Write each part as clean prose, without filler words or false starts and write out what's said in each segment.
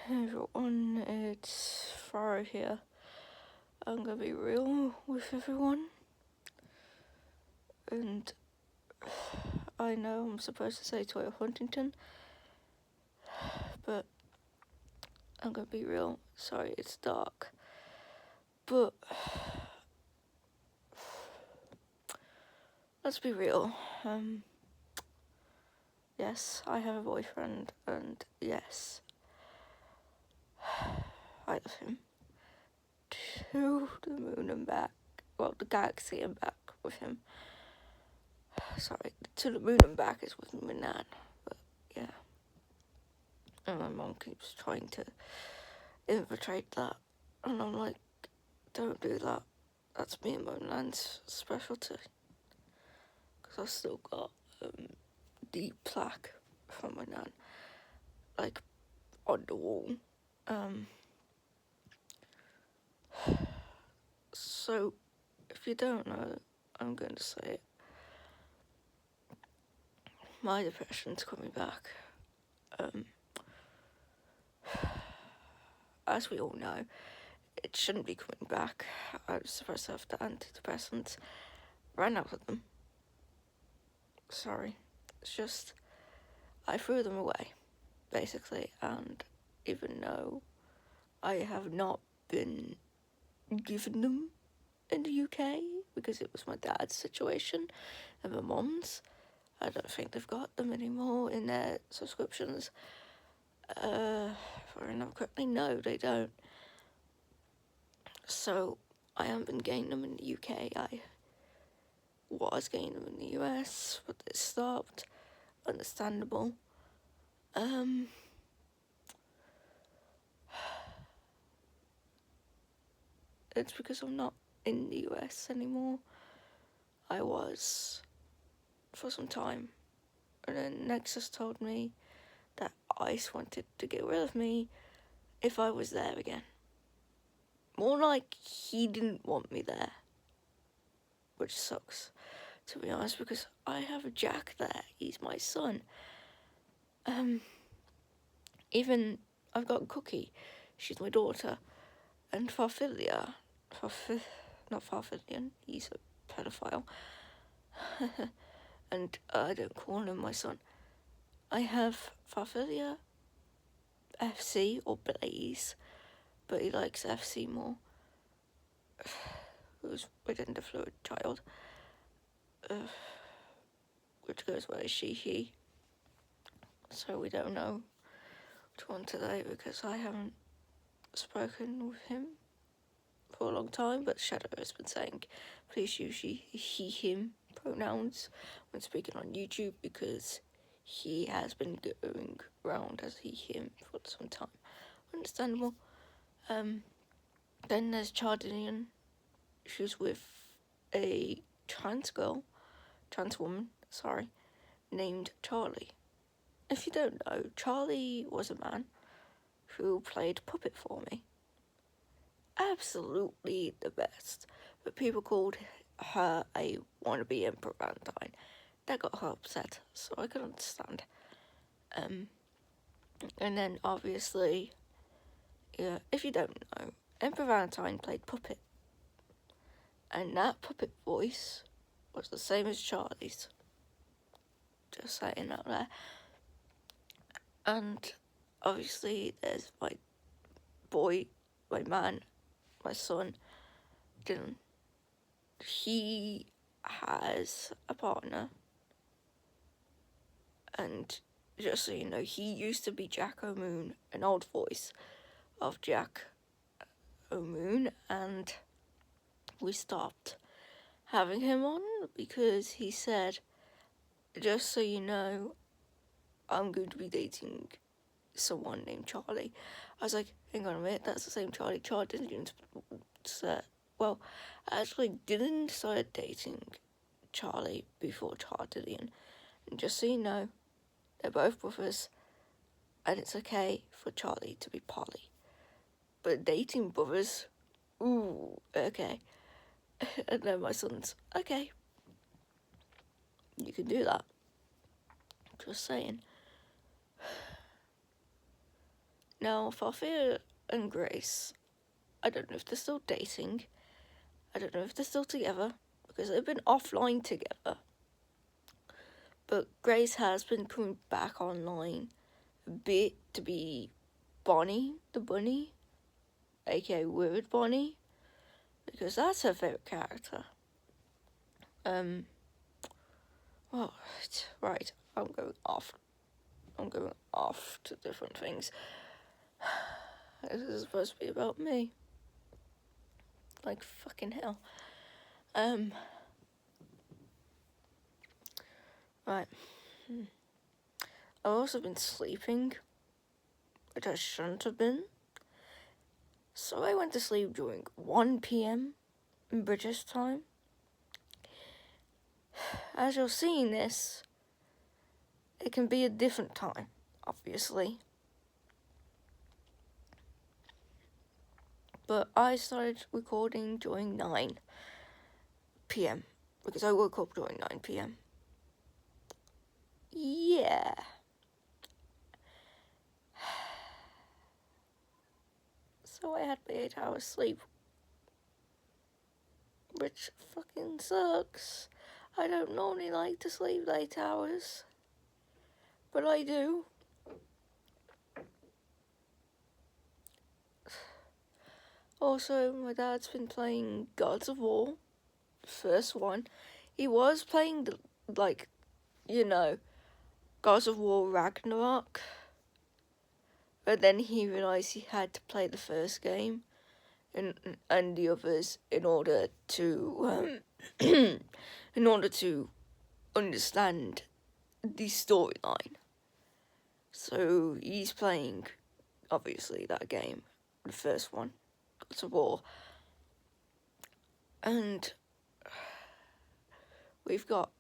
Hey everyone, it's Faro here. I'm gonna be real with everyone, and I know I'm supposed to say Toya Huntington, but I'm gonna be real. Sorry, it's dark, but let's be real. Yes, I have a boyfriend, and yes, I love him to the moon and back. Well, the galaxy and back with him. Sorry, to the moon and back is with my nan, but yeah. And my mom keeps trying to infiltrate that, and I'm like, don't do that. That's me and my nan's specialty. Because I've still got the plaque from my nan, like, on the wall. So, if you don't know, I'm going to say it. My depression's coming back. As we all know, it shouldn't be coming back. I was supposed to have the antidepressants. Ran out of them. Sorry. It's just, I threw them away, basically, and even though I have not been given them in the UK because it was my dad's situation and my mom's, I don't think they've got them anymore in their subscriptions. If I remember correctly, no, they don't. So I haven't been getting them in the UK. I was getting them in the US, but they stopped. Understandable. It's because I'm not in the US anymore. I was for some time, and then Nexus told me that ICE wanted to get rid of me if I was there again. More like he didn't want me there, which sucks, to be honest, because I have Jack there. He's my son. Even I've got Cookie. She's my daughter. And Farfilia. Not Farfilian. He's a pedophile. And I don't call him my son. I have Farfilia, FC, or Blaze, but he likes FC more. Who's a gender fluid child. Which goes by she, he. So we don't know which one today because I haven't spoken with him for a long time, but Shadow has been saying please use he, him pronouns when speaking on YouTube because he has been going around as he, him for some time. Understandable. Then there's Chardinian. She's with a trans woman, named Charlie. If you don't know, Charlie was a man who played puppet for me. Absolutely the best. But people called her a wannabe Emperor Valentine. That got her upset, so I could understand. And then obviously, yeah, if you don't know, Emperor Valentine played puppet. And that puppet voice was the same as Charlie's. Just saying out there. And obviously there's my boy, my man, my son, Dylan. He has a partner. And just so you know, he used to be Jack O'Moon, an old voice of Jack O'Moon, and we stopped having him on because he said, just so you know, I'm going to be dating someone named Charlie. I was like, hang on a minute, that's the same Charlie. Charlie didn't well, actually Dylan started dating Charlie before Chardillion. And just so you know, they're both brothers, and it's okay for Charlie to be Polly. But dating brothers, ooh, okay. And then my son's, okay, you can do that. Just saying. Now, Sophia and Grace, I don't know if they're still dating. I don't know if they're still together, because they've been offline together. But Grace has been coming back online a bit to be Bonnie the Bunny, aka Weird Bonnie, because that's her favourite character. Well, right, I'm going off to different things. This is supposed to be about me. Like fucking hell. Right. I've also been sleeping, which I shouldn't have been. So I went to sleep during 1 p.m. in British time. As you're seeing this, it can be a different time, obviously. But I started recording during 9 p.m. because I woke up during 9 p.m. Yeah. So I had my 8 hours sleep, which fucking sucks. I don't normally like to sleep 8 hours, but I do. Also, my dad's been playing Gods of War, the first one. He was playing Gods of War Ragnarok, but then he realised he had to play the first game and the others in order to understand the storyline. So he's playing, obviously, that game, the first one, Gods of War. And we've got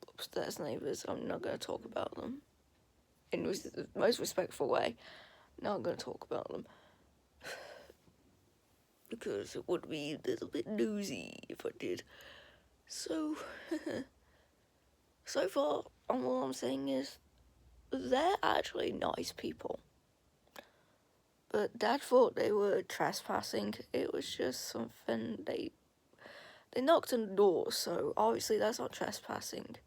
upstairs neighbours. I'm not going to talk about them in the most respectful way. Not going to talk about them because it would be a little bit nosy if I did. So, so far, all I'm saying is they're actually nice people. But Dad thought they were trespassing. It was just something they knocked on the door, so obviously that's not trespassing.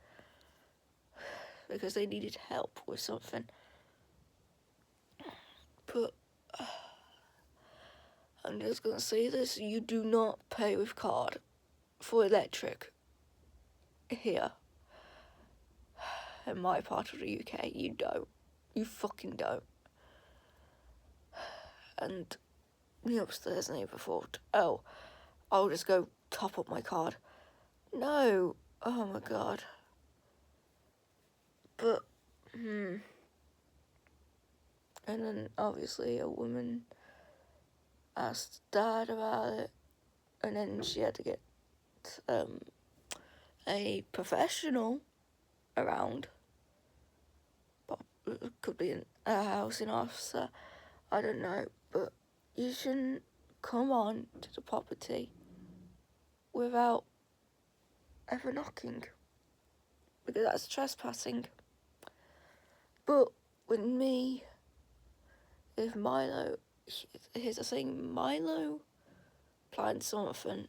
Because they needed help with something. But I'm just gonna say this, you do not pay with card for electric here. In my part of the UK, you don't. You fucking don't. And the upstairs neighbour thought, oh, I'll just go top up my card. No. Oh my god. But, And then obviously a woman asked Dad about it, and then she had to get a professional around. It could be a housing officer, I don't know, but you shouldn't come on to the property without ever knocking, because that's trespassing. But with me, if Milo, here's the thing, Milo planned something,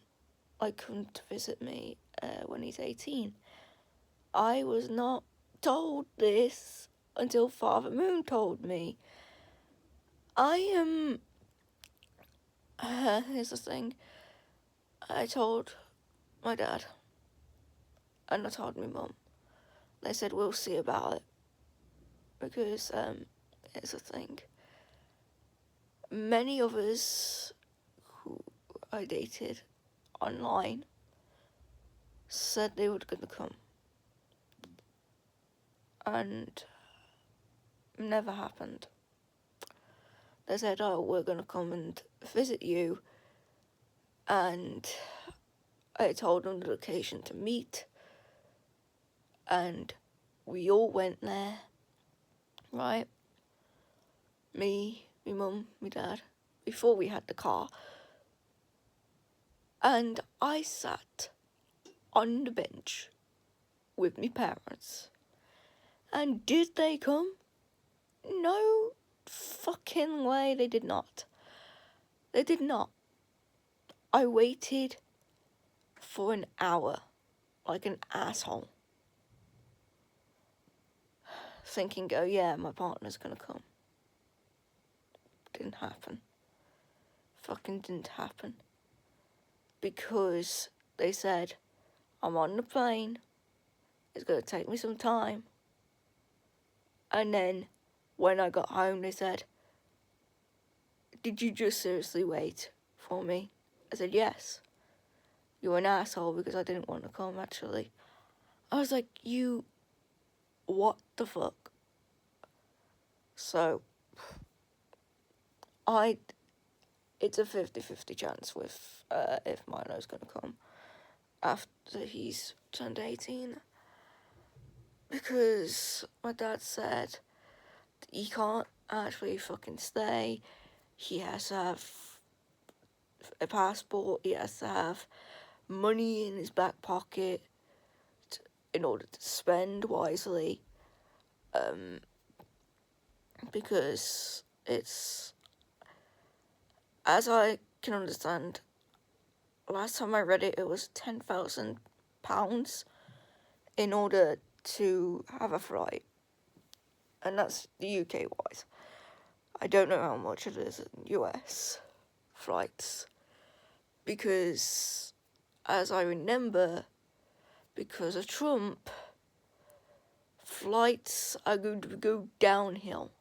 like come to visit me when he's 18. I was not told this until Father Moon told me. Here's the thing, I told my dad, and I told my mum. They said, we'll see about it, because, here's the thing, many of us who I dated online said they were gonna come, and never happened. They said, oh, we're gonna come and visit you, and I told them the location to meet, and we all went there, right? Me, my mum, my dad, before we had the car, and I sat on the bench with my parents. And did they come? No fucking way they did not. They did not. I waited for an hour like an asshole, thinking, oh yeah, my partner's gonna come. Didn't happen. Fucking didn't happen. Because they said, I'm on the plane, it's gonna take me some time. And then when I got home, they said, did you just seriously wait for me? I said, yes. You're an asshole because I didn't want to come, actually. I was like, you, what the fuck? So, it's a 50-50 chance with if Milo's gonna come after he's turned 18. Because my dad said he can't actually fucking stay. He has to have a passport, he has to have money in his back pocket in order to spend wisely. Because it's, as I can understand, last time I read it, it was £10,000 in order to have a flight. And that's the UK wise. I don't know how much it is in US flights. Because, as I remember, because of Trump, flights are going to go downhill.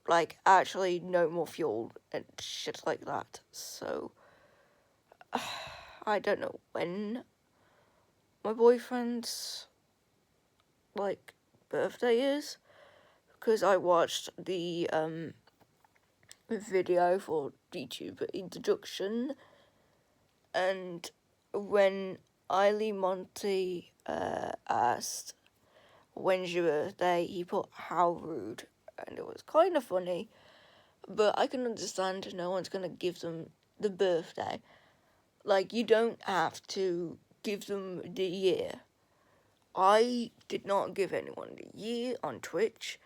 Like, actually, no more fuel and shit like that. So, I don't know when my boyfriend's, like, birthday is. Because I watched the, video for VTuber introduction. And when Eiley Monty, asked, when's your birthday? He put, how rude. And it was kind of funny, but I can understand no one's gonna give them the birthday. Like, you don't have to give them the year. I did not give anyone the year on Twitch,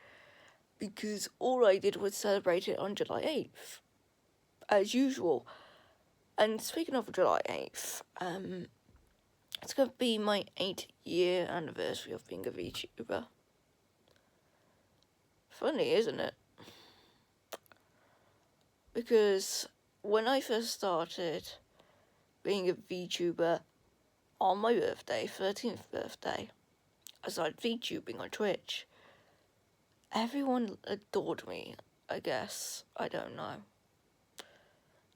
because all I did was celebrate it on July 8th, as usual. And speaking of July 8th, it's gonna be my 8-year anniversary of being a VTuber. Funny, isn't it? Because when I first started being a VTuber on my birthday, 13th birthday, I started VTubing on Twitch. Everyone adored me, I guess. I don't know.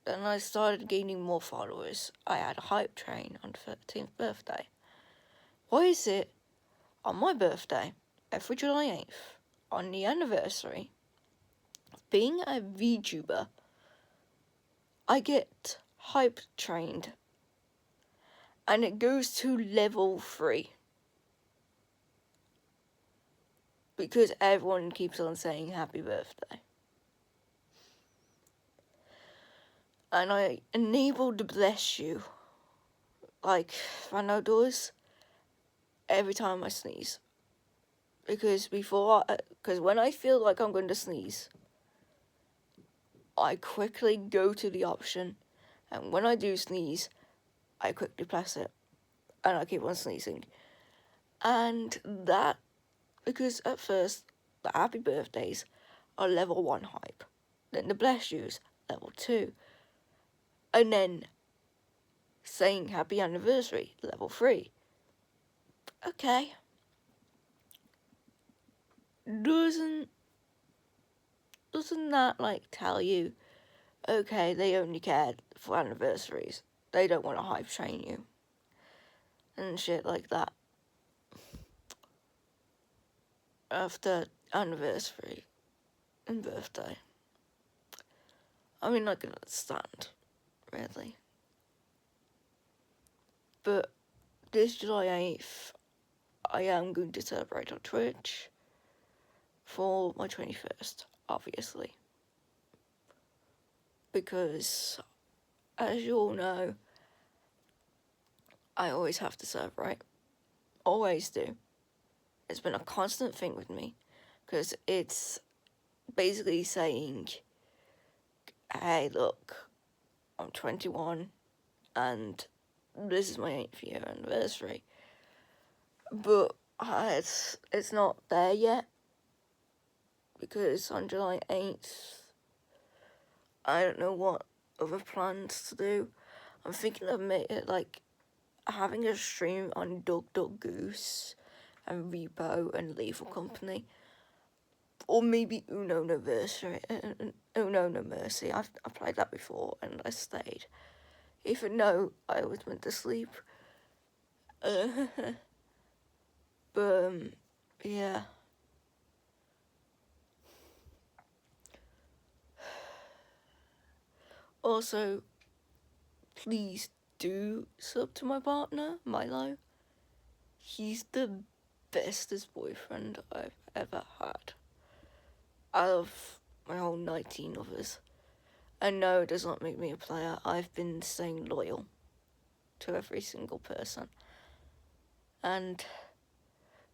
Then I started gaining more followers. I had a hype train on 13th birthday. Why is it on my birthday, every July 8th, on the anniversary of being a VTuber, I get hype trained and it goes to level 3? Because everyone keeps on saying happy birthday. And I enabled the bless you, like Fano does, every time I sneeze. Because when I feel like I'm going to sneeze, I quickly go to the option, and when I do sneeze, I quickly press it, and I keep on sneezing. And that, because at first, the happy birthdays are level 1 hype, then the bless yous, level 2, and then saying happy anniversary, level 3. Okay. Doesn't that, like, tell you, okay, they only cared for anniversaries, they don't want to hype train you, and shit like that. After anniversary and birthday. I mean, I can understand, really. But this July 8th, I am going to celebrate on Twitch for my 21st, obviously. Because, as you all know, I always have to celebrate. Always do. It's been a constant thing with me. Because it's basically saying, hey, look, I'm 21 and this is my 8th year anniversary. But it's not there yet, because on July 8th, I don't know what other plans to do. I'm thinking of having a stream on Duck Duck Goose and Repo and Lethal Company, or maybe Uno No Mercy. I've played that before and I stayed. Even though I was went to sleep. But yeah. Also, please do sub to my partner, Milo. He's the bestest boyfriend I've ever had. Out of my whole 19 others. And no, it does not make me a player. I've been staying loyal to every single person. And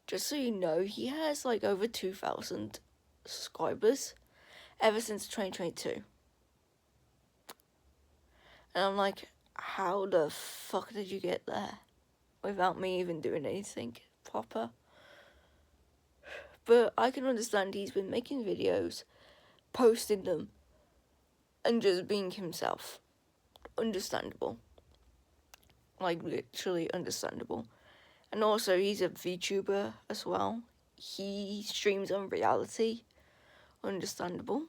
just so you know, he has like over 2,000 subscribers ever since 2022. And I'm like, how the fuck did you get there? Without me even doing anything proper. But I can understand he's been making videos, posting them, and just being himself. Understandable. Like, literally understandable. And also, he's a VTuber as well. He streams on reality. Understandable.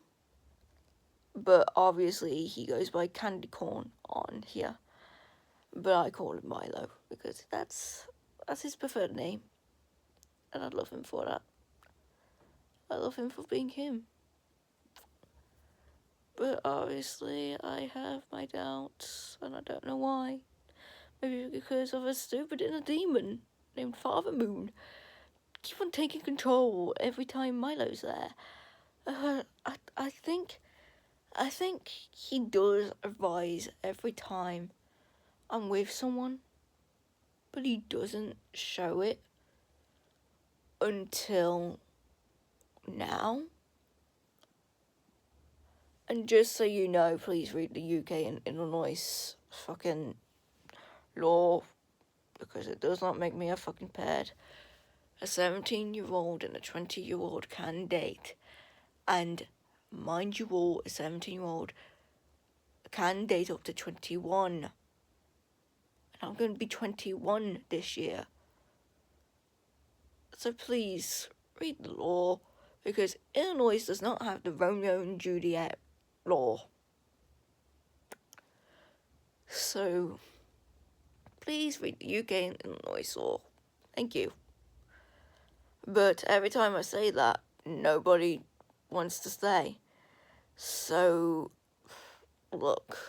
But obviously, he goes by Candy Corn on here. But I call him Milo, because that's his preferred name. And I love him for that. I love him for being him. But obviously, I have my doubts, and I don't know why. Maybe because of a stupid inner demon named Father Moon. Keep on taking control every time Milo's there. I think he does advise every time I'm with someone, but he doesn't show it until now. And just so you know, please read the UK and Illinois fucking law, because it does not make me a fucking pet. A 17-year-old and a 20-year-old can date. And mind you all, a 17-year-old can date up to 21. And I'm going to be 21 this year. So please, read the law, because Illinois does not have the Romeo and Juliet law. So, please read the UK and Illinois law. Thank you. But every time I say that, nobody wants to stay. So, look,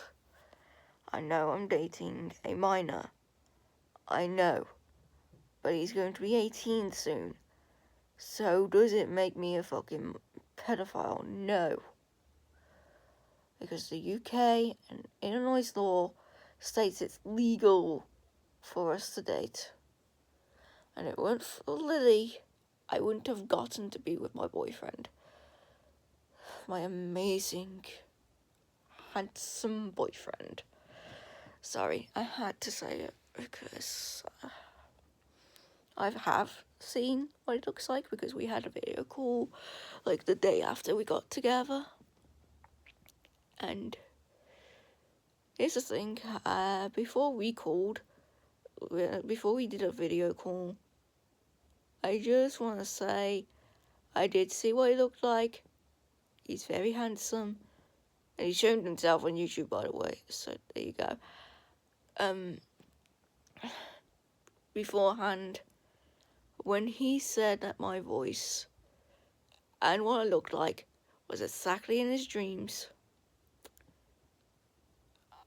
I know I'm dating a minor. I know. But he's going to be 18 soon. So, does it make me a fucking pedophile? No. Because the UK and Illinois law states it's legal for us to date. And it weren't for Lily, I wouldn't have gotten to be with my boyfriend. My amazing, handsome boyfriend. Sorry, I had to say it because I have seen what it looks like, because we had a video call like the day after we got together. And here's the thing, before we did a video call, I just want to say I did see what he looked like. He's very handsome. And he showed himself on YouTube, by the way. So there you go. Beforehand, when he said that my voice and what I looked like was exactly in his dreams,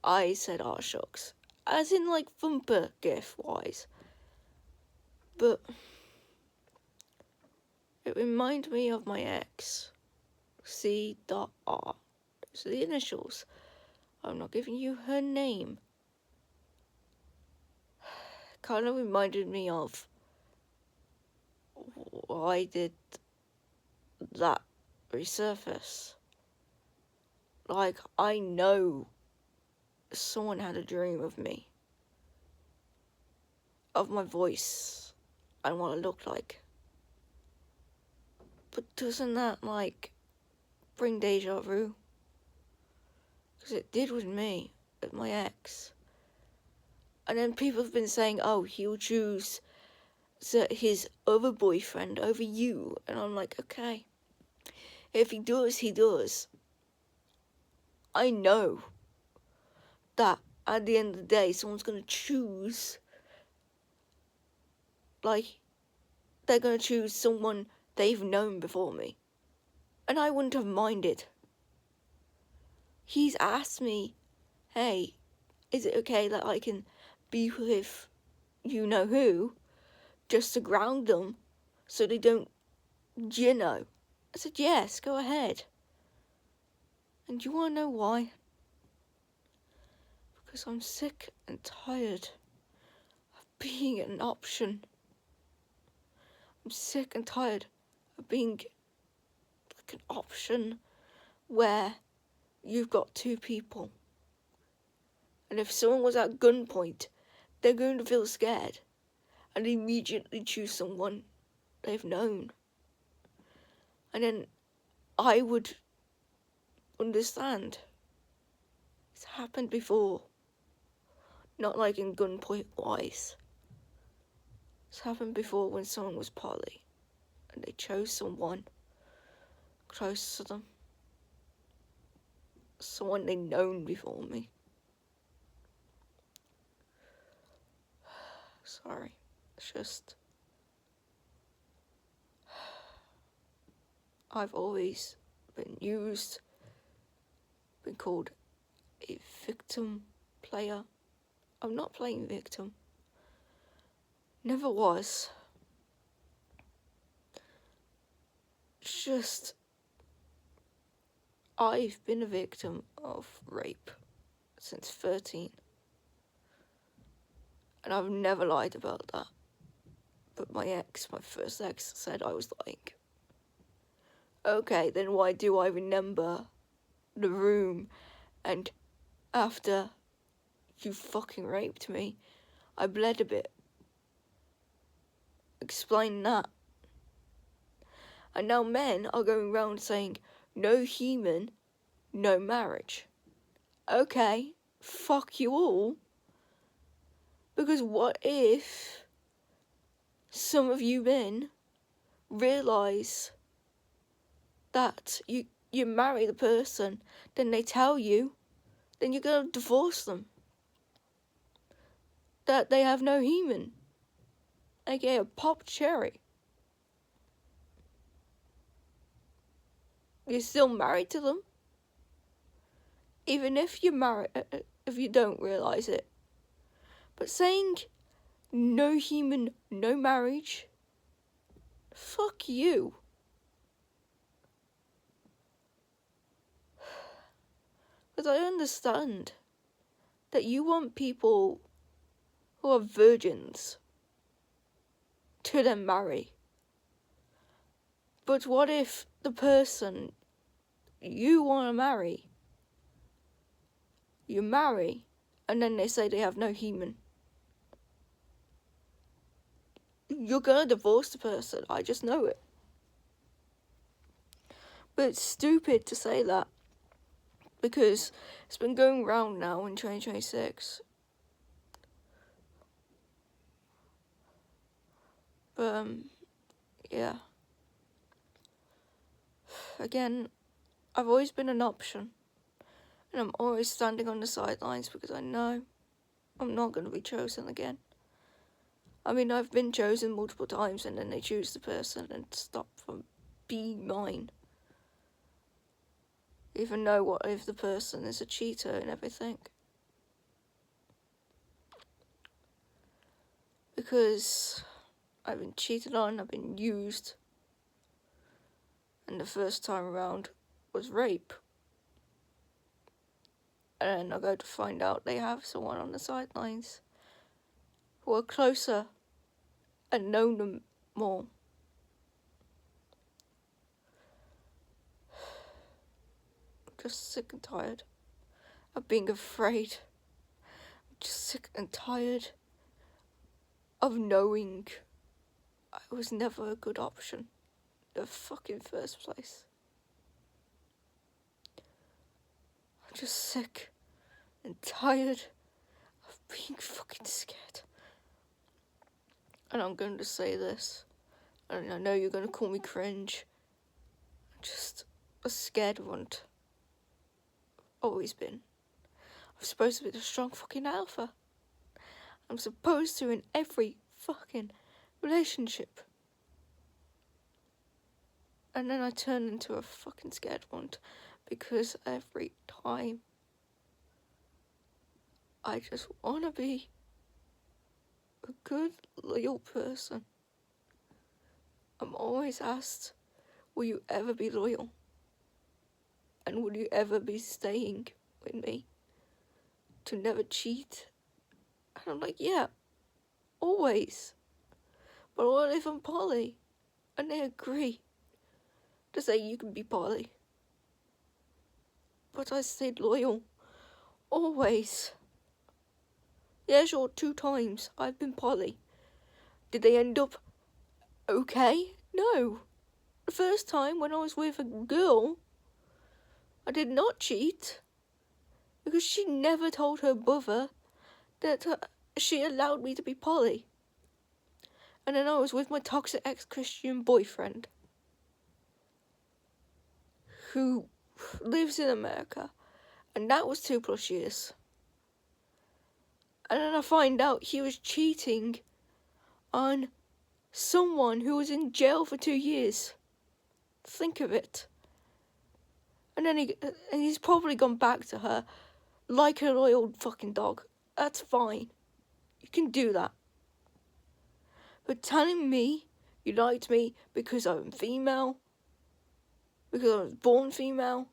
I said, "Oh shucks," as in like Thumper gif wise. But it reminded me of my ex, C.R. Those are the initials. I'm not giving you her name. Kind of reminded me of why I did that resurface. Like, I know someone had a dream of me, of my voice and what I look like. But doesn't that, like, bring deja vu? Because it did with me, with my ex. And then people have been saying, oh, he'll choose his other boyfriend over you. And I'm like, okay. If he does, he does. I know that at the end of the day, someone's going to choose, like, they're going to choose someone they've known before me. And I wouldn't have minded. He's asked me, hey, is it okay that I can be with you know who, just to ground them so they don't, you know? I said, yes, go ahead. And you want to know why? Because I'm sick and tired of being an option. I'm sick and tired of being like an option where you've got two people. And if someone was at gunpoint, they're going to feel scared and immediately choose someone they've known. And then I would understand. It's happened before. Not like in gunpoint wise. It's happened before when someone was poly and they chose someone close to them. Someone they'd known before me. Sorry. It's just, I've always been used, been called a victim player. I'm not playing victim. Never was. It's just, I've been a victim of rape since 13. And I've never lied about that. But my first ex, said I was lying. Okay, then why do I remember the room and after you fucking raped me, I bled a bit? Explain that. And now men are going around saying, no human, no marriage. Okay, fuck you all. Because what if some of you men realise that you marry the person, then they tell you, then you're going to divorce them. That they have no human. aka a pop cherry. You're still married to them. Even if you're married, if you don't realise it. But saying no human, no marriage, fuck you. Because I understand that you want people who are virgins to then marry. But what if the person you want to marry, you marry, and then they say they have no human? You're gonna divorce the person, I just know it. But it's stupid to say that, because it's been going round now in 2026. But, yeah. Again, I've always been an option. And I'm always standing on the sidelines because I know I'm not going to be chosen again. I mean, I've been chosen multiple times and then they choose the person and stop from being mine. Even though what if the person is a cheater and everything. Because I've been cheated on, I've been used. And the first time around was rape. And I go to find out they have someone on the sidelines who are closer and know them more. just sick and tired of being afraid. I'm just sick and tired of knowing I was never a good option in the fucking first place. I'm just sick and tired of being fucking scared. And I'm going to say this, and I know you're going to call me cringe. I'm just a scared runt. Always been. I'm supposed to be the strong fucking alpha. I'm supposed to in every fucking relationship. And then I turn into a fucking scared runt because every time I just want to be a good, loyal person. I'm always asked, will you ever be loyal? And will you ever be staying with me? To never cheat? And I'm like, yeah, always. But what if I'm poly? And they agree to say you can be poly. But I stayed loyal. Always. Yeah, sure, 2 times I've been poly. Did they end up okay? No. The first time when I was with a girl, I did not cheat. Because she never told her brother that she allowed me to be poly. And then I was with my toxic ex-Christian boyfriend, who lives in America, and that was 2+ years. And then I find out he was cheating on someone who was in jail for 2 years. Think of it. And then he's probably gone back to her like a loyal fucking dog. That's fine. You can do that. But telling me you liked me because I'm female, because I was born female,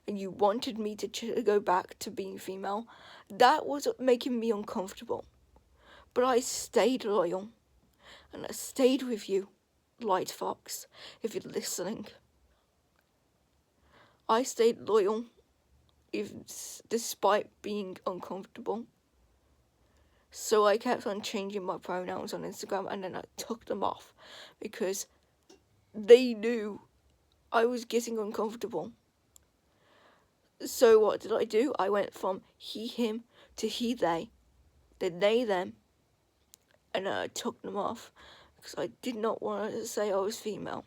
and you wanted me to go back to being female, that was making me uncomfortable. But I stayed loyal, and I stayed with you, Light Fox, if you're listening. I stayed loyal, even despite being uncomfortable. So I kept on changing my pronouns on Instagram, and then I took them off because they knew I was getting uncomfortable. So what did I do? I went from he, him to he, they. Then they, them. And I took them off because I did not want to say I was female.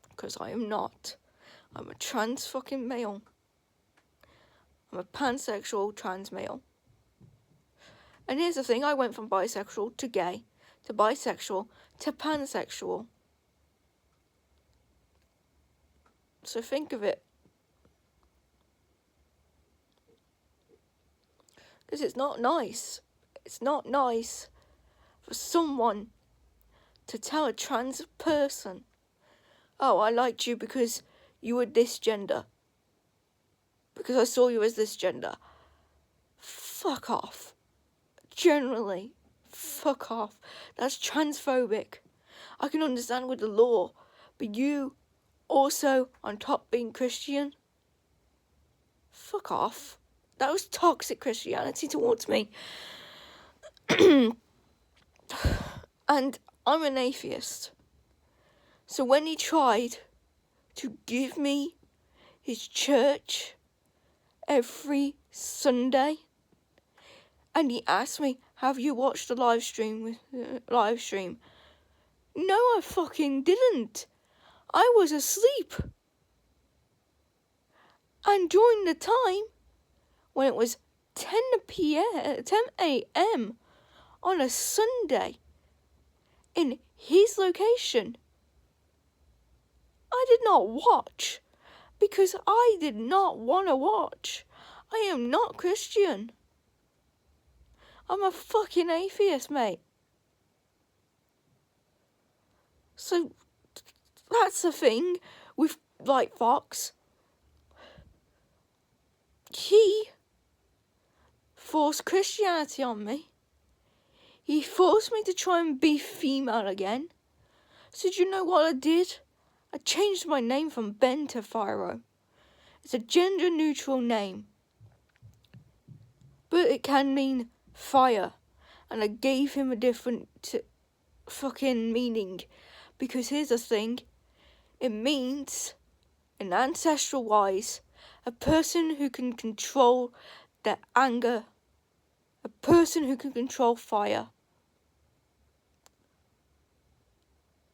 Because I am not. I'm a trans fucking male. I'm a pansexual trans male. And here's the thing, I went from bisexual to gay, to bisexual, to pansexual. So think of it. Because it's not nice. It's not nice for someone to tell a trans person, oh, I liked you because you were this gender. Because I saw you as this gender. Fuck off. Generally, fuck off. That's transphobic. I can understand with the law, but you also, on top being Christian, fuck off. That was toxic Christianity towards me. And I'm an atheist. So when he tried to give me his church every Sunday, and he asked me, have you watched the live stream? No, I fucking didn't. I was asleep. And during the time when it was 10 a.m. on a Sunday in his location, I did not watch because I did not want to watch. I am not Christian. I'm a fucking atheist, mate. So that's the thing with Light Fox. He forced Christianity on me. He forced me to try and be female again. So do you know what I did? I changed my name from Ben to Pharaoh. It's a gender-neutral name. But it can mean fire. And I gave him a different fucking meaning. Because here's the thing. It means, in ancestral wise, a person who can control their anger. A person who can control fire.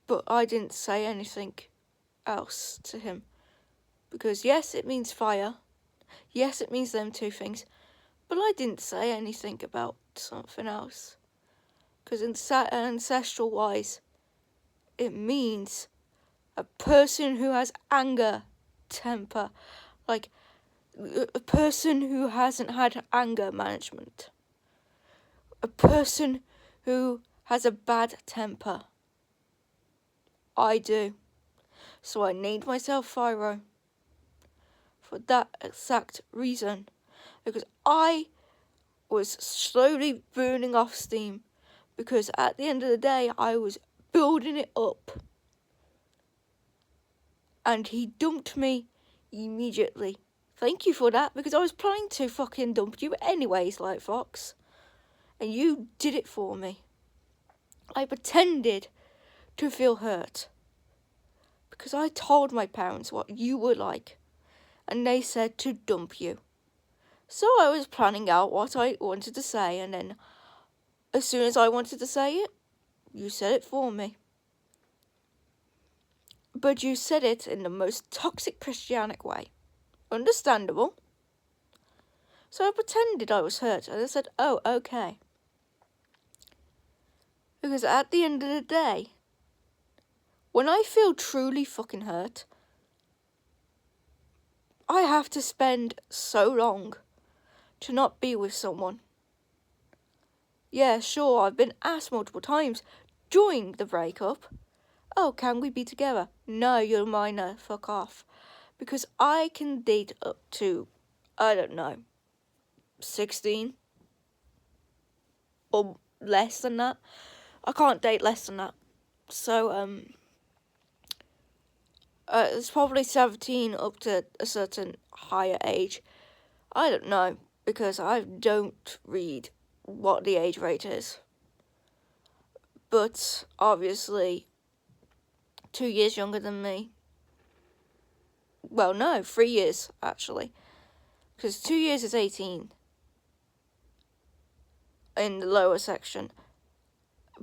But I didn't say anything else to him. Because yes, it means fire. Yes, it means them two things. But I didn't say anything about something else. Because ancestral wise, it means a person who has anger, temper. Like, a person who hasn't had anger management. A person who has a bad temper. I do. So I named myself Fyro. For that exact reason. Because I was slowly burning off steam. Because at the end of the day, I was building it up. And he dumped me immediately. Thank you for that, because I was planning to fucking dump you anyways, Light Fox. And you did it for me. I pretended to feel hurt. Because I told my parents what you were like. And they said to dump you. So I was planning out what I wanted to say, and then as soon as I wanted to say it, you said it for me. But you said it in the most toxic Christianic way. Understandable. So I pretended I was hurt, and I said, oh, okay. Because at the end of the day, when I feel truly fucking hurt, I have to spend so long to not be with someone. Yeah, sure, I've been asked multiple times during the breakup, oh, can we be together? No, you're a minor, fuck off. Because I can date up to, I don't know, 16 or less than that. I can't date less than that. So, it's probably 17 up to a certain higher age. I don't know, because I don't read what the age rate is. But, obviously, 2 years younger than me. Well, no, 3 years, actually. Because 2 years is 18. In the lower section.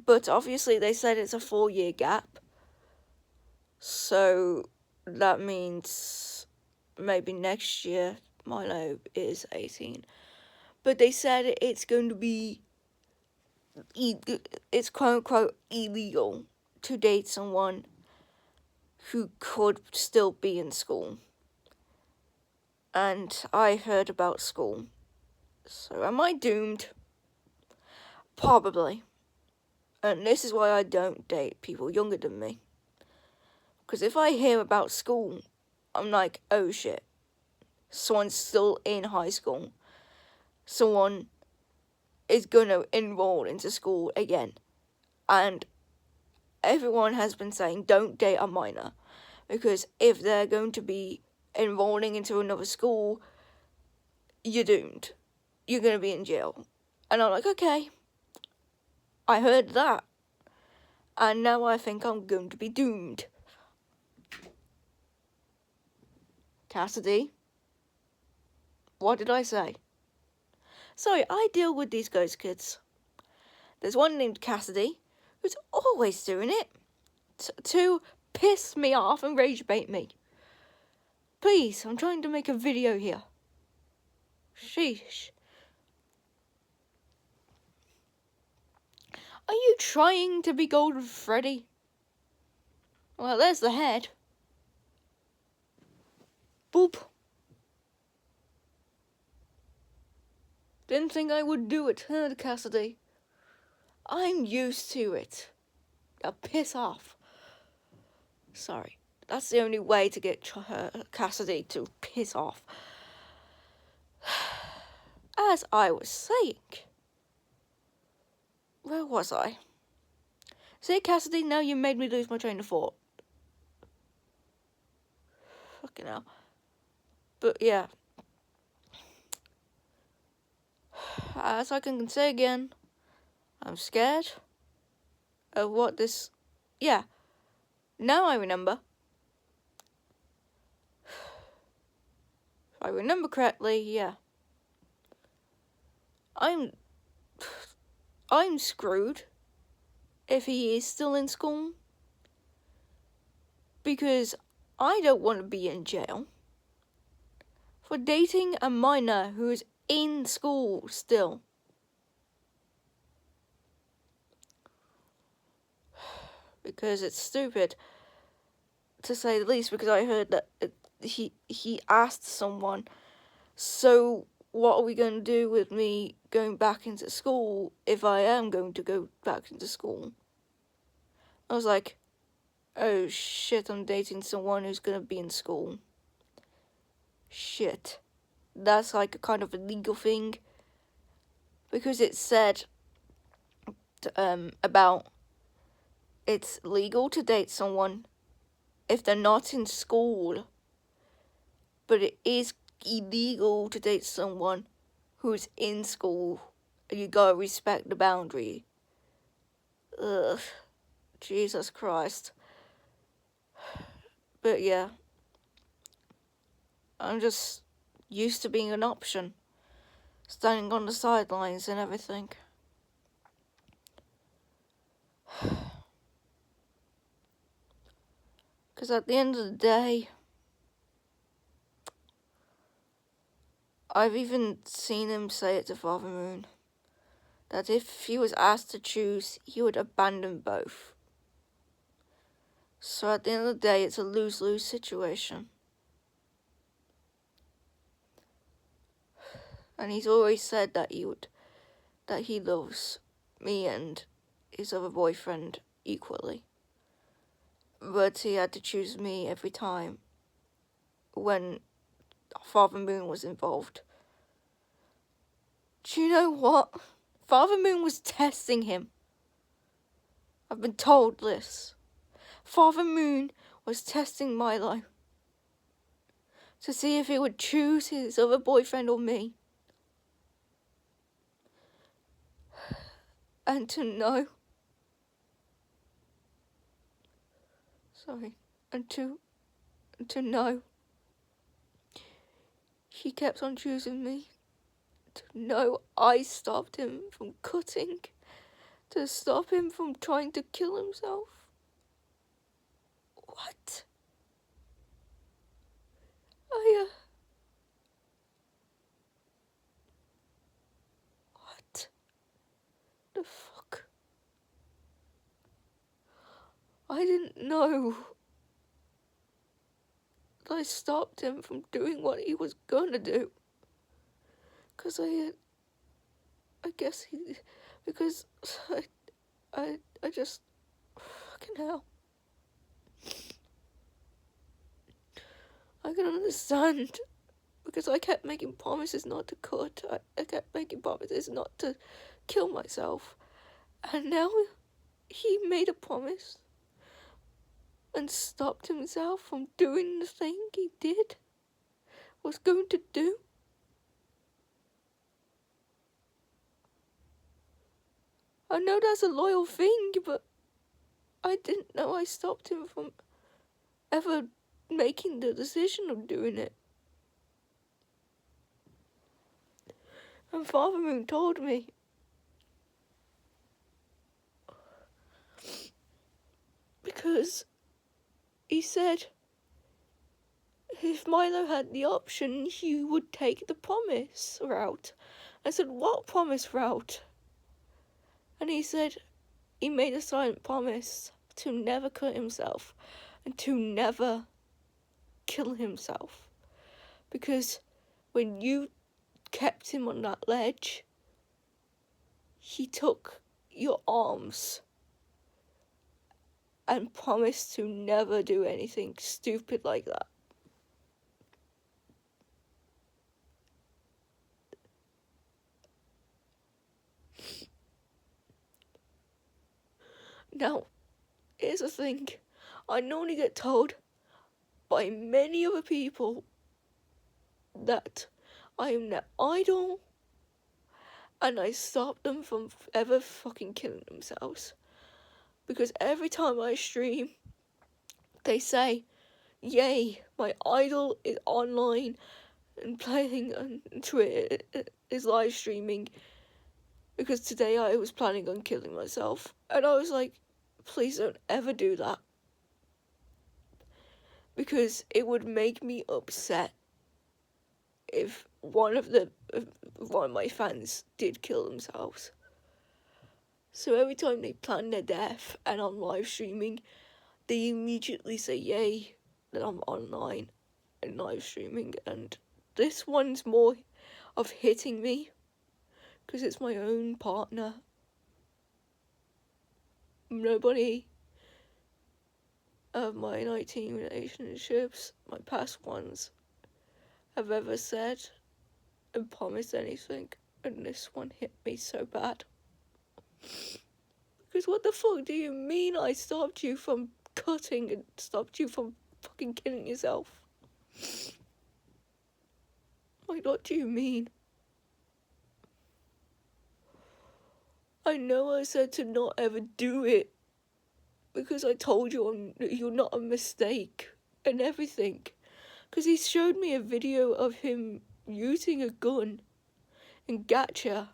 But, obviously, they said it's a 4-year gap. So, that means maybe next year Milo is 18. But they said it's going to be, it's quote-unquote illegal to date someone who could still be in school. And I heard about school. So am I doomed? Probably. And this is why I don't date people younger than me. Because if I hear about school, I'm like, oh shit. Someone's still in high school. Someone is going to enroll into school again. And everyone has been saying, don't date a minor. Because if they're going to be enrolling into another school, you're doomed. You're going to be in jail. And I'm like, okay. I heard that. And now I think I'm going to be doomed. Cassidy? What did I say? Sorry, I deal with these ghost kids. There's one named Cassidy, who's always doing it to piss me off and rage bait me. Please, I'm trying to make a video here. Sheesh. Are you trying to be Golden Freddy? Well, there's the head. Boop. Didn't think I would do it, huh, Cassidy? I'm used to it. Now piss off. Sorry. That's the only way to get Cassidy to piss off. As I was saying. Where was I? See, Cassidy, now you made me lose my train of thought. Fucking hell. But yeah, as I can say again, I'm scared of what this. Yeah, now I remember. If I remember correctly, yeah. I'm screwed if he is still in school, because I don't want to be in jail for dating a minor who is in school still. Because it's stupid, to say the least, because I heard that he asked someone, so what are we going to do with me going back into school if I am going to go back into school? I was like, oh shit, I'm dating someone who's going to be in school. Shit. That's like a kind of a legal thing, because it said about it's legal to date someone if they're not in school, but it is illegal to date someone who's in school. You gotta respect the boundary. Ugh, Jesus Christ. But yeah, I'm just used to being an option, standing on the sidelines and everything. Because at the end of the day, I've even seen him say it to Father Moon, that if he was asked to choose, he would abandon both. So at the end of the day, it's a lose-lose situation. And he's always said that he loves me and his other boyfriend equally. But he had to choose me every time when Father Moon was involved. Do you know what? Father Moon was testing him. I've been told this. Father Moon was testing Milo to see if he would choose his other boyfriend or me. And to know. And to know. He kept on choosing me. To know I stopped him from cutting. To stop him from trying to kill himself. What? What the fuck? I didn't know that I stopped him from doing what he was gonna do. Because I just, fucking hell. I can understand, because I kept making promises not to cut. I kept making promises not to kill myself. And now he made a promise and stopped himself from doing the thing he was going to do. I know that's a loyal thing, but I didn't know I stopped him from ever making the decision of doing it. And Father Moon told me. Because he said if Milo had the option, he would take the promise route. I said, what promise route? And he said he made a silent promise to never cut himself and to never kill himself. Because when you kept him on that ledge, he took your arms and promised to never do anything stupid like that. Now, here's the thing. I normally get told by many other people that I am their idol, and I stop them from ever fucking killing themselves. Because every time I stream, they say, yay, my idol is online and playing on Twitter, is live streaming. Because today I was planning on killing myself. And I was like, please don't ever do that. Because it would make me upset if one of my fans did kill themselves. So every time they plan their death and I'm live streaming, they immediately say yay that I'm online and live streaming. And this one's more of hitting me because it's my own partner. Nobody of my 19 relationships, my past ones, have ever said and promised anything, and this one hit me so bad. Because what the fuck do you mean I stopped you from cutting and stopped you from fucking killing yourself? Like, what do you mean? I know I said to not ever do it, because I told you you're not a mistake and everything. Because he showed me a video of him using a gun in Gacha.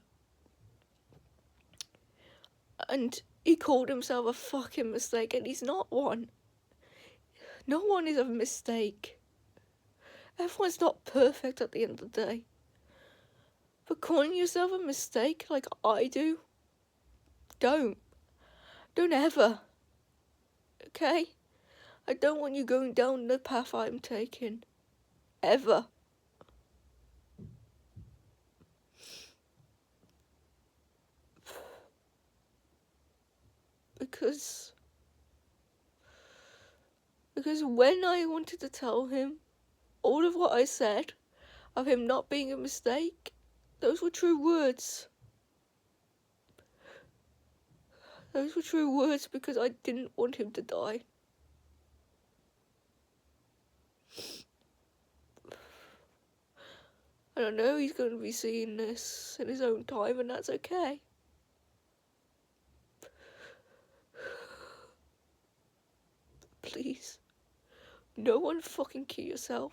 And he called himself a fucking mistake, and he's not one. No one is a mistake. Everyone's not perfect at the end of the day. But calling yourself a mistake like I do, don't ever. Okay? I don't want you going down the path I'm taking. Ever. Because when I wanted to tell him all of what I said of him not being a mistake, those were true words. Those were true words because I didn't want him to die. And I know he's going to be seeing this in his own time, and that's okay. Please, no one fucking kill yourself,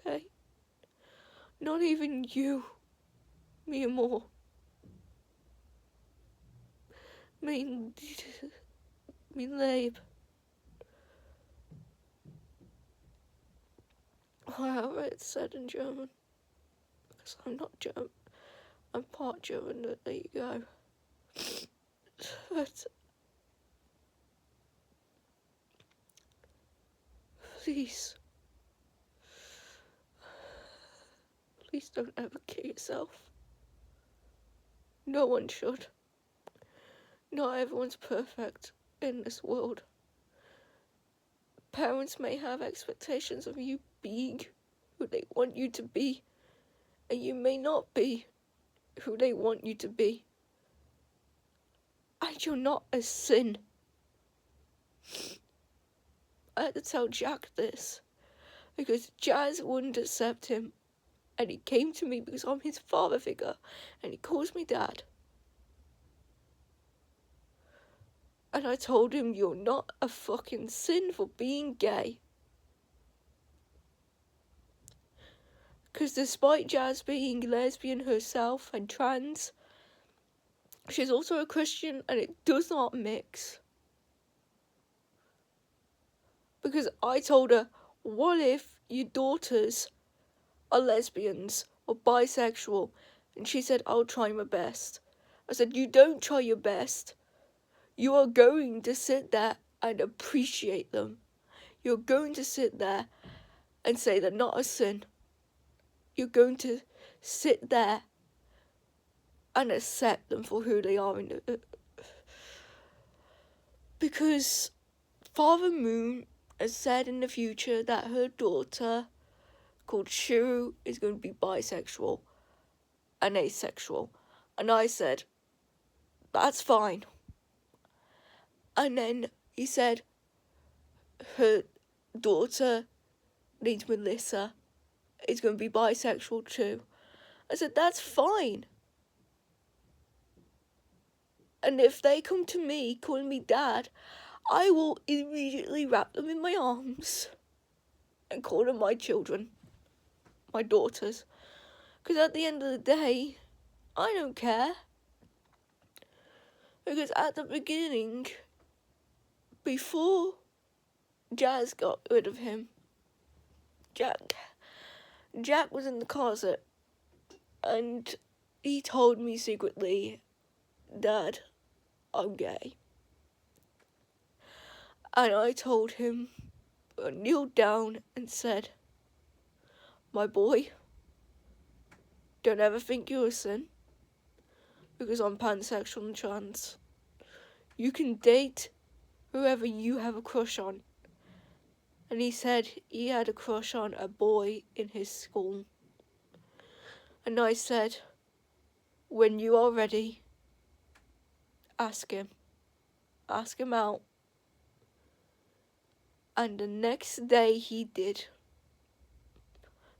okay? Not even you, me and more. Me Labe. However it's said in German. Because I'm not German. I'm part German, but there you go. But please don't ever kill yourself. No one should. Not everyone's perfect in this world. Parents may have expectations of you being who they want you to be, and you may not be who they want you to be. And you're not a sin. I had to tell Jack this, because Jazz wouldn't accept him, and he came to me because I'm his father figure, and he calls me dad. And I told him, you're not a fucking sin for being gay. Because despite Jazz being lesbian herself and trans, she's also a Christian, and it does not mix. Because I told her, what if your daughters are lesbians or bisexual? And she said, I'll try my best. I said, you don't try your best. You are going to sit there and appreciate them. You're going to sit there and say they're not a sin. You're going to sit there and accept them for who they are. Because Father Moon has said in the future that her daughter, called Shuru, is going to be bisexual and asexual. And I said, that's fine. And then he said her daughter named Melissa is going to be bisexual too. I said, that's fine. And if they come to me calling me dad, I will immediately wrap them in my arms and call them my children, my daughters. Because at the end of the day, I don't care. Because at the beginning, before Jazz got rid of him, Jack was in the closet and he told me secretly, Dad, I'm gay. And I told him, I kneeled down and said, my boy, don't ever think you're a sin, because I'm pansexual and trans. You can date whoever you have a crush on. And he said he had a crush on a boy in his school. And I said, when you are ready, ask him out. And the next day he did.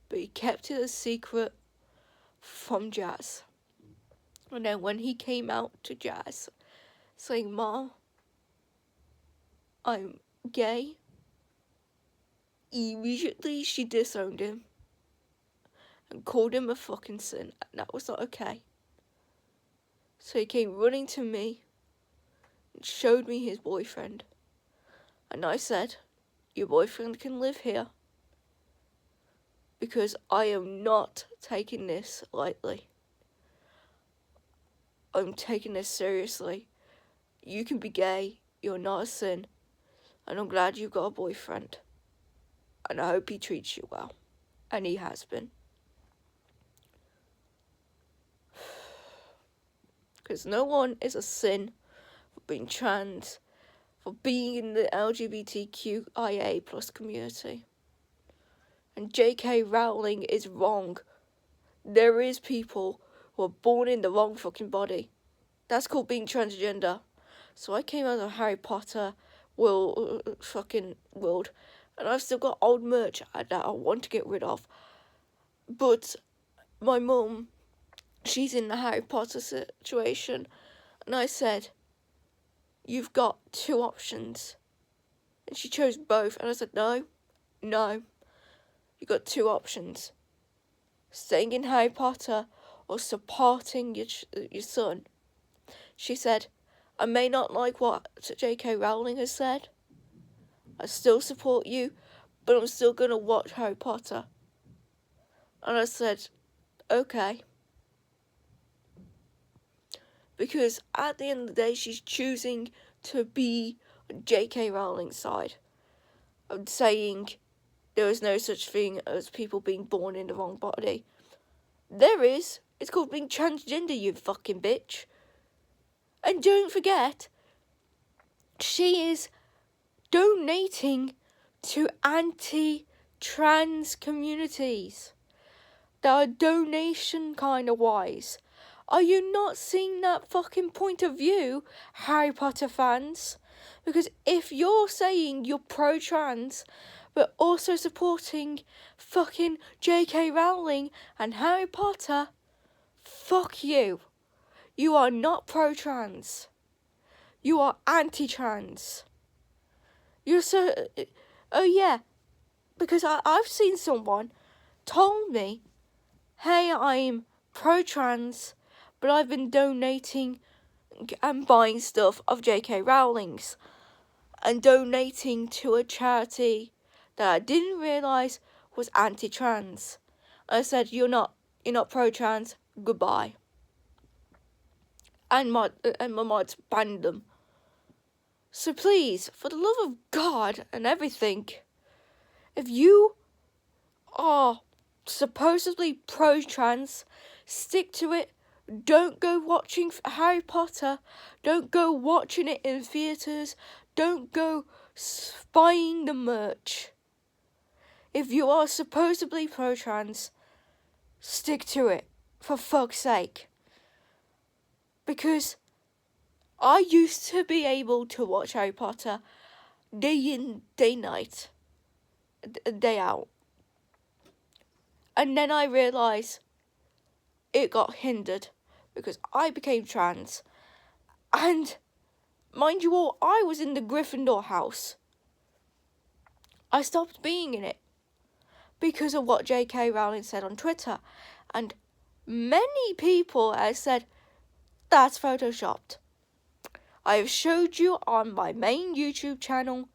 But he kept it a secret from Jazz. And then when he came out to Jazz, saying, Mom, I'm gay, immediately she disowned him and called him a fucking sin, and that was not okay. So he came running to me and showed me his boyfriend. And I said, your boyfriend can live here, because I am not taking this lightly. I'm taking this seriously. You can be gay, you're not a sin, and I'm glad you've got a boyfriend. And I hope he treats you well. And he has been. Because no one is a sin for being trans, for being in the LGBTQIA plus community. And J.K. Rowling is wrong. There is people who are born in the wrong fucking body. That's called being transgender. So I came out of Harry Potter fucking world, and I've still got old merch that I want to get rid of. But my mum, she's in the Harry Potter situation, and I said, you've got two options. And she chose both, and I said, no, you've got two options. Staying in Harry Potter or supporting your son. She said, I may not like what J.K. Rowling has said. I still support you, but I'm still going to watch Harry Potter. And I said, okay. Because at the end of the day, she's choosing to be on J.K. Rowling's side. I'm saying there is no such thing as people being born in the wrong body. There is. It's called being transgender, you fucking bitch. And don't forget, she is donating to anti-trans communities that are donation kind of wise. Are you not seeing that fucking point of view, Harry Potter fans? Because if you're saying you're pro-trans, but also supporting fucking J.K. Rowling and Harry Potter, fuck you. You are not pro-trans. You are anti-trans. You're so... Oh yeah, because I've seen someone told me, hey, I'm pro-trans, but I've been donating and buying stuff of J.K. Rowling's and donating to a charity that I didn't realise was anti-trans. I said, you're not pro-trans, goodbye. And my mods banned them. So please, for the love of God and everything, if you are supposedly pro-trans, stick to it. Don't go watching Harry Potter. Don't go watching it in theatres. Don't go buying the merch. If you are supposedly pro-trans, stick to it, for fuck's sake. Because I used to be able to watch Harry Potter day in, day night, day out. And then I realised it got hindered because I became trans. And mind you all, I was in the Gryffindor house. I stopped being in it because of what J.K. Rowling said on Twitter. And many people have said, that's photoshopped. I have showed you on my main YouTube channel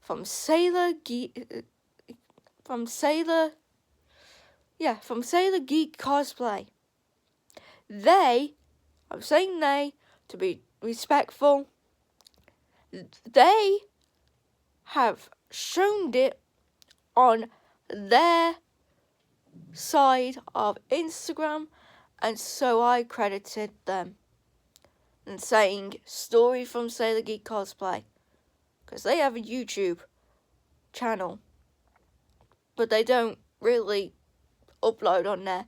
from Sailor Geek Cosplay. I'm saying they, to be respectful, they have shown it on their side of Instagram, and so I credited them and saying story from Sailor Geek Cosplay, because they have a YouTube channel, but they don't really upload on there,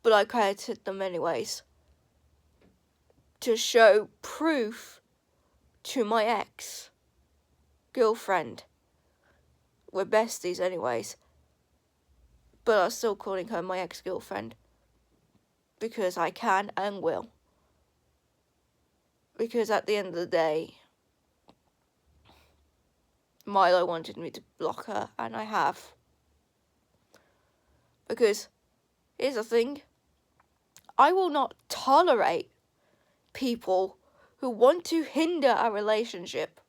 but I credited them anyways to show proof to my ex-girlfriend. We're besties anyways, but I'm still calling her my ex-girlfriend because I can and will. Because at the end of the day, Milo wanted me to block her, and I have. Because, here's the thing, I will not tolerate people who want to hinder a relationship.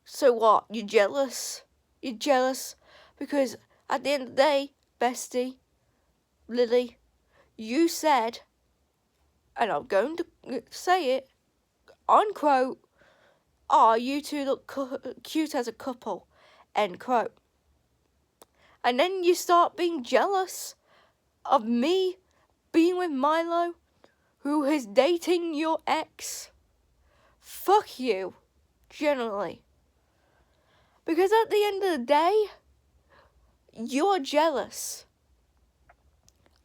So what, you're jealous? You're jealous because at the end of the day, bestie, Lily, you said, and I'm going to say it, unquote, you two look cute as a couple, end quote. And then you start being jealous of me being with Milo, who is dating your ex. Fuck you, generally. Because at the end of the day, you're jealous.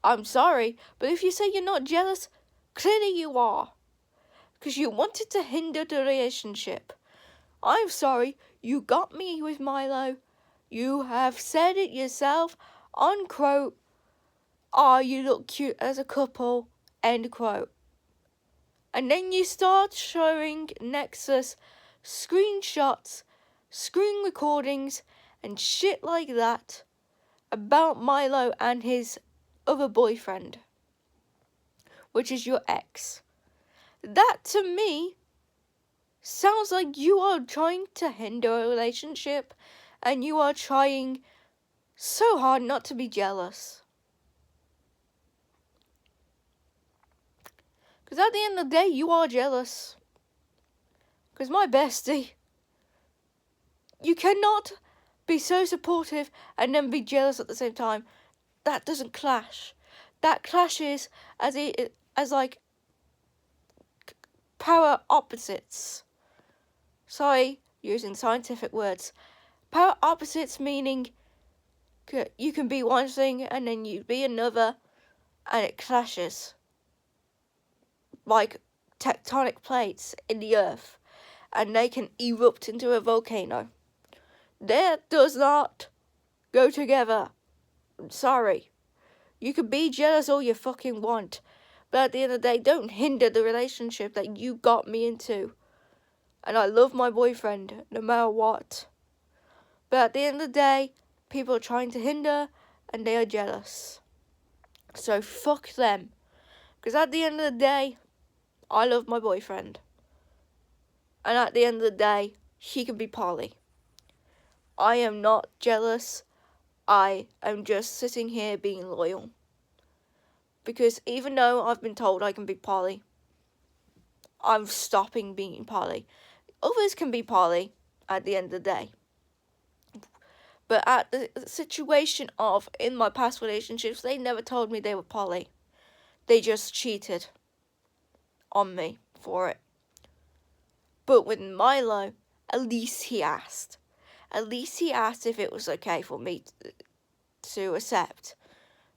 I'm sorry, but if you say you're not jealous, clearly you are. Because you wanted to hinder the relationship. I'm sorry, you got me with Milo. You have said it yourself, unquote, you look cute as a couple, end quote. And then you start showing Nexus screenshots, screen recordings, and shit like that about Milo and his other boyfriend, which is your ex. That, to me, sounds like you are trying to hinder a relationship, and you are trying so hard not to be jealous. Because at the end of the day, you are jealous. Because my bestie, you cannot be so supportive and then be jealous at the same time. That doesn't clash. That clashes as like polar opposites. Sorry, using scientific words. Polar opposites meaning you can be one thing and then you be another, and it clashes. Like tectonic plates in the earth, and they can erupt into a volcano. That does not go together. I'm sorry. You can be jealous all you fucking want, but at the end of the day, don't hinder the relationship that you got me into. And I love my boyfriend, no matter what. But at the end of the day, people are trying to hinder, and they are jealous. So fuck them. Because at the end of the day, I love my boyfriend. And at the end of the day, he can be Polly. I am not jealous. I am just sitting here being loyal. Because even though I've been told I can be Polly, I'm stopping being Polly. Others can be Polly at the end of the day. But at the situation of, in my past relationships, they never told me they were Polly. They just cheated on me for it. But with Milo, at least he asked. At least he asked if it was okay for me to accept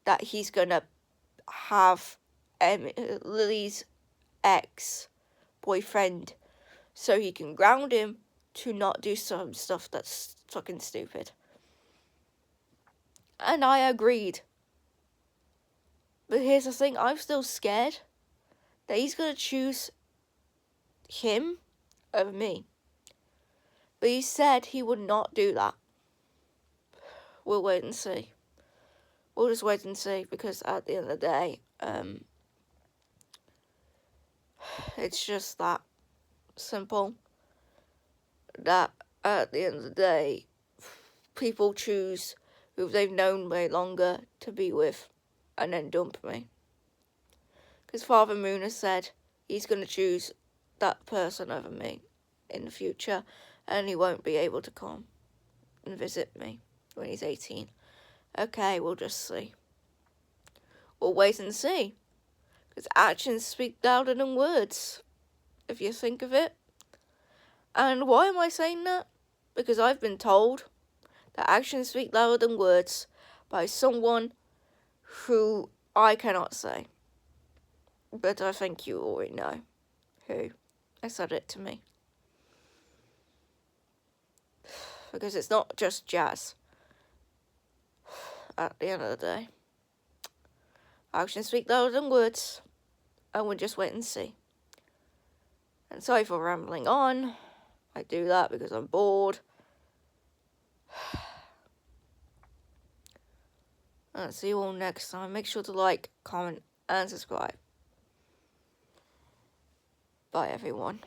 that he's gonna have Lily's ex-boyfriend, so he can ground him to not do some stuff that's fucking stupid. And I agreed. But here's the thing, I'm still scared that he's going to choose him over me. But he said he would not do that. We'll wait and see. We'll just wait and see, because at the end of the day, it's just that simple. That at the end of the day, people choose who they've known way longer to be with and then dump me. Because Father Moon has said he's going to choose that person over me in the future, and he won't be able to come and visit me when he's 18. Okay, we'll just see. We'll wait and see. Because actions speak louder than words, if you think of it. And why am I saying that? Because I've been told that actions speak louder than words by someone who I cannot say. But I think you already know who said it to me. Because it's not just Jazz. At the end of the day, actions speak louder than words, and we'll just wait and see. And sorry for rambling on. I do that because I'm bored. And see you all next time. Make sure to like, comment, and subscribe. Bye, everyone.